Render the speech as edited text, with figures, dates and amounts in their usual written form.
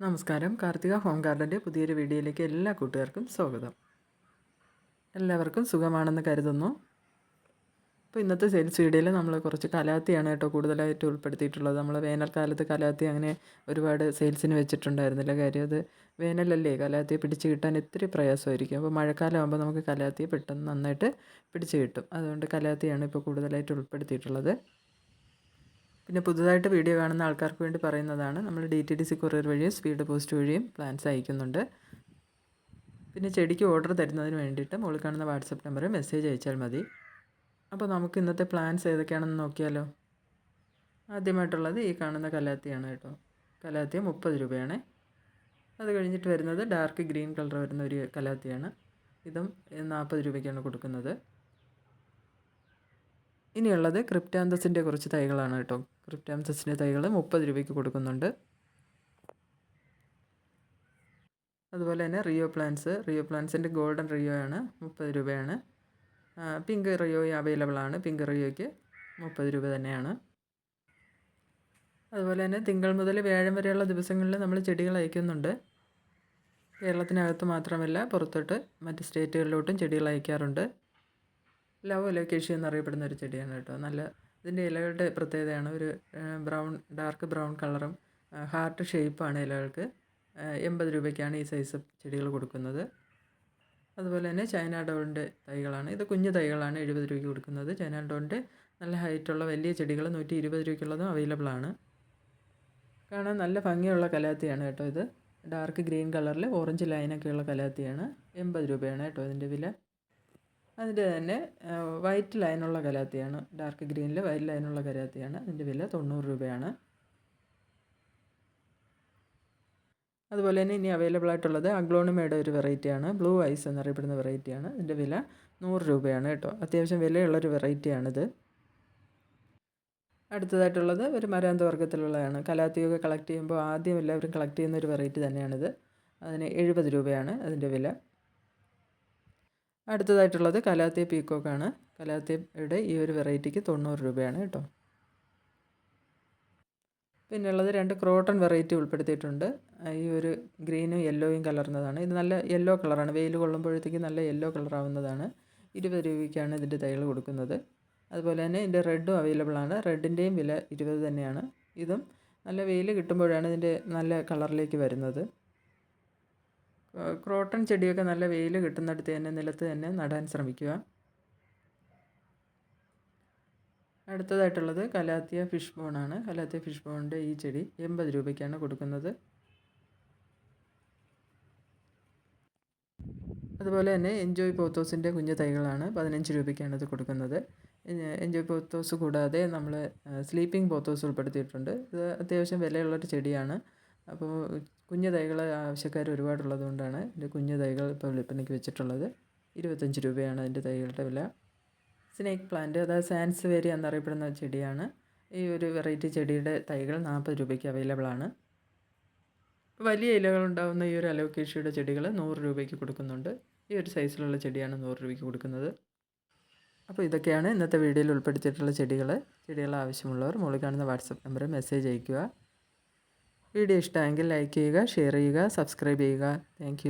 നമസ്കാരം. കാർത്തിക ഹോം ഗാർഡൻ്റെ പുതിയൊരു വീഡിയോയിലേക്ക് എല്ലാ കൂട്ടുകാർക്കും സ്വാഗതം. എല്ലാവർക്കും സുഖമാണെന്ന് കരുതുന്നു. അപ്പോൾ ഇന്നത്തെ സെയിൽസ് വീഡിയോയിൽ നമ്മൾ കുറച്ച് കലാത്തിയാണ് കേട്ടോ കൂടുതലായിട്ട് ഉൾപ്പെടുത്തിയിട്ടുള്ളത്. നമ്മൾ വേനൽക്കാലത്ത് കലാത്തി അങ്ങനെ ഒരുപാട് സെയിൽസിന് വെച്ചിട്ടുണ്ടായിരുന്നില്ല. കാര്യം അത് വേനലല്ലേ, കലാത്തിയെ പിടിച്ച് കിട്ടാൻ ഇത്തിരി പ്രയാസമായിരിക്കും. അപ്പോൾ മഴക്കാലം ആകുമ്പോൾ നമുക്ക് കലാത്തിയെ പെട്ടെന്ന് നന്നായിട്ട് പിടിച്ച് കിട്ടും. അതുകൊണ്ട് കലാത്തിയാണ് ഇപ്പോൾ കൂടുതലായിട്ട് ഉൾപ്പെടുത്തിയിട്ടുള്ളത്. പിന്നെ പുതുതായിട്ട് വീഡിയോ കാണുന്ന ആൾക്കാർക്ക് വേണ്ടി പറയുന്നതാണ്, നമ്മൾ DTDC കൊറിയർ വഴിയും സ്പീഡ് പോസ്റ്റ് വഴിയും പ്ലാൻസ് അയക്കുന്നുണ്ട്. പിന്നെ ചെടിക്ക് ഓർഡർ തരുന്നതിന് വേണ്ടിയിട്ട് മുകളിൽ കാണുന്ന വാട്സപ്പ് നമ്പറിൽ മെസ്സേജ് അയച്ചാൽ മതി. അപ്പോൾ നമുക്ക് ഇന്നത്തെ പ്ലാൻസ് ഏതൊക്കെയാണെന്ന് നോക്കിയാലോ. ആദ്യമായിട്ടുള്ളത് ഈ കാണുന്ന കലാത്തിയാണ് കേട്ടോ. കലാത്തിയ 30 രൂപയാണ്. അത് കഴിഞ്ഞിട്ട് വരുന്നത് ഡാർക്ക് ഗ്രീൻ കളർ വരുന്ന ഒരു കലാത്തിയാണ്. ഇതും 40 രൂപയ്ക്കാണ് കൊടുക്കുന്നത്. ഇനിയുള്ളത് ക്രിപ്റ്റാന്തസിൻ്റെ കുറച്ച് തൈകളാണ് കേട്ടോ. ക്രിപ്റ്റാന്തസിൻ്റെ തൈകൾ 30 രൂപയ്ക്ക് കൊടുക്കുന്നുണ്ട്. അതുപോലെ തന്നെ റിയോ പ്ലാന്റ്സിൻ്റെ ഗോൾഡൻ റിയോ ആണ്, 30 രൂപയാണ്. പിങ്ക് റിയോ അവൈലബിൾ ആണ്. പിങ്ക് റിയോയ്ക്ക് 30 രൂപ തന്നെയാണ്. അതുപോലെ തന്നെ തിങ്കൾ മുതൽ വ്യാഴം വരെയുള്ള ദിവസങ്ങളിൽ നമ്മൾ ചെടികൾ അയക്കുന്നുണ്ട്. കേരളത്തിനകത്ത് മാത്രമല്ല പുറത്തോട്ട് മറ്റ് സ്റ്റേറ്റുകളിലോട്ടും ചെടികൾ അയക്കാറുണ്ട്. ലവ് അലോക്കേഷ്യ എന്നറിയപ്പെടുന്ന ഒരു ചെടിയാണ് കേട്ടോ. ഇതിൻ്റെ ഇലകളുടെ പ്രത്യേകതയാണ് ഒരു ഡാർക്ക് ബ്രൗൺ കളറും ഹാർട്ട് ഷേപ്പാണ് ഇലകൾക്ക്. 80 രൂപയ്ക്കാണ് ഈ സൈസ് ചെടികൾ കൊടുക്കുന്നത്. അതുപോലെ തന്നെ ചൈന ഡോളിൻ്റെ തൈകളാണ്. ഇത് കുഞ്ഞു തൈകളാണ് 70 രൂപയ്ക്ക് കൊടുക്കുന്നത്. ചൈന ഡോളിൻ്റെ നല്ല ഹൈറ്റുള്ള വലിയ ചെടികൾ 120 രൂപയ്ക്കുള്ളതും അവൈലബിൾ ആണ്. കാണാൻ നല്ല ഭംഗിയുള്ള കലാത്തിയാണ് കേട്ടോ. ഇത് ഡാർക്ക് ഗ്രീൻ കളറിൽ ഓറഞ്ച് ലൈനൊക്കെയുള്ള കലാത്തിയാണ്. 80 രൂപയാണ് കേട്ടോ ഇതിൻ്റെ വില. അതിൻ്റെ തന്നെ വൈറ്റ് ലൈനുള്ള കലാത്തിയാണ്. ഡാർക്ക് ഗ്രീനിൽ വൈറ്റ് ലൈനുള്ള കലാത്തിയാണ്. അതിൻ്റെ വില 90 രൂപയാണ്. അതുപോലെ തന്നെ ഇനി അവൈലബിൾ ആയിട്ടുള്ളത് അഗ്ലോണിമയുടെ ഒരു വെറൈറ്റിയാണ്. ബ്ലൂ ഐസ് എന്നറിയപ്പെടുന്ന വെറൈറ്റിയാണ്. ഇതിൻ്റെ വില 100 രൂപയാണ് കേട്ടോ. അത്യാവശ്യം വിലയുള്ളൊരു വെറൈറ്റിയാണിത്. അടുത്തതായിട്ടുള്ളത് ഒരു മരാന്ത വർഗ്ഗത്തിലുള്ളതാണ്. കലാത്തിയൊക്കെ കളക്ട് ചെയ്യുമ്പോൾ ആദ്യം എല്ലാവരും കളക്ട് ചെയ്യുന്ന ഒരു വെറൈറ്റി തന്നെയാണിത്. അതിന് 70 രൂപയാണ് അതിൻ്റെ വില. അടുത്തതായിട്ടുള്ളത് കലാത്തിയ പീക്കോക്കാണ്. കലാത്തിയയുടെ ഈ ഒരു വെറൈറ്റിക്ക് 90 രൂപയാണ് കേട്ടോ. പിന്നെയുള്ളത് 2 ക്രോട്ടൺ വെറൈറ്റി ഉൾപ്പെടുത്തിയിട്ടുണ്ട്. ഈ ഒരു ഗ്രീനും യെല്ലോയും കലർന്നതാണ്. ഇത് നല്ല യെല്ലോ കളറാണ്. വെയിൽ കൊള്ളുമ്പോഴത്തേക്ക് നല്ല യെല്ലോ കളറാവുന്നതാണ്. 20 രൂപയ്ക്കാണ് ഇതിൻ്റെ തൈകൾ കൊടുക്കുന്നത്. അതുപോലെ തന്നെ ഇതിൻ്റെ റെഡും അവൈലബിൾ ആണ്. റെഡിൻ്റെയും വില 20 തന്നെയാണ്. ഇതും നല്ല വെയിൽ കിട്ടുമ്പോഴാണ് ഇതിൻ്റെ നല്ല കളറിലേക്ക് വരുന്നത്. ക്രോട്ടൺ ചെടിയൊക്കെ നല്ല വെയിൽ കിട്ടുന്നിടത്ത് തന്നെ നിലത്ത് തന്നെ നടാൻ ശ്രമിക്കുക. അടുത്തതായിട്ടുള്ളത് കലാത്തിയ ഫിഷ് ബോണാണ്. കലാത്തിയ ഫിഷ് ബോണിൻ്റെ ഈ ചെടി 80 രൂപയ്ക്കാണ് കൊടുക്കുന്നത്. അതുപോലെ തന്നെ എൻജോയ് പോത്തോസിൻ്റെ കുഞ്ഞു തൈകളാണ്. 15 രൂപയ്ക്കാണ് ഇത് കൊടുക്കുന്നത്. എൻജോയ് പോത്തോസ് കൂടാതെ നമ്മൾ സ്ലീപ്പിംഗ് പോത്തോസ് ഉൾപ്പെടുത്തിയിട്ടുണ്ട്. ഇത് അത്യാവശ്യം വിലയുള്ളൊരു ചെടിയാണ്. അപ്പോൾ കുഞ്ഞു തൈകൾ ആവശ്യക്കാർ ഒരുപാടുള്ളത് കൊണ്ടാണ് ഇതിൻ്റെ കുഞ്ഞു തൈകൾ ഇപ്പോൾ വിൽപ്പനയ്ക്ക് വെച്ചിട്ടുള്ളത്. 25 രൂപയാണ് അതിൻ്റെ തൈകളുടെ വില. സ്നേക്ക് പ്ലാന്റ്, അതായത് സാൻസ്വേരി എന്നറിയപ്പെടുന്ന ചെടിയാണ്. ഈ ഒരു വെറൈറ്റി ചെടിയുടെ തൈകൾ 40 രൂപയ്ക്ക് അവൈലബിൾ ആണ്. വലിയ ഇലകളുണ്ടാകുന്ന ഈ ഒരു അലോക്കേഷ്യയുടെ ചെടികൾ 100 രൂപയ്ക്ക് കൊടുക്കുന്നുണ്ട്. ഈ ഒരു സൈസിലുള്ള ചെടിയാണ് 100 രൂപയ്ക്ക് കൊടുക്കുന്നത്. അപ്പോൾ ഇതൊക്കെയാണ് ഇന്നത്തെ വീഡിയോയിൽ ഉൾപ്പെടുത്തിയിട്ടുള്ള ചെടികൾ ആവശ്യമുള്ളവർ മുകളിൽ കാണുന്ന വാട്സപ്പ് നമ്പറിൽ മെസ്സേജ് അയയ്ക്കുക. വീഡിയോ ഇഷ്ടമെങ്കിൽ ലൈക്ക് ചെയ്യുക, ഷെയർ ചെയ്യുക, സബ്സ്ക്രൈബ് ചെയ്യുക. താങ്ക്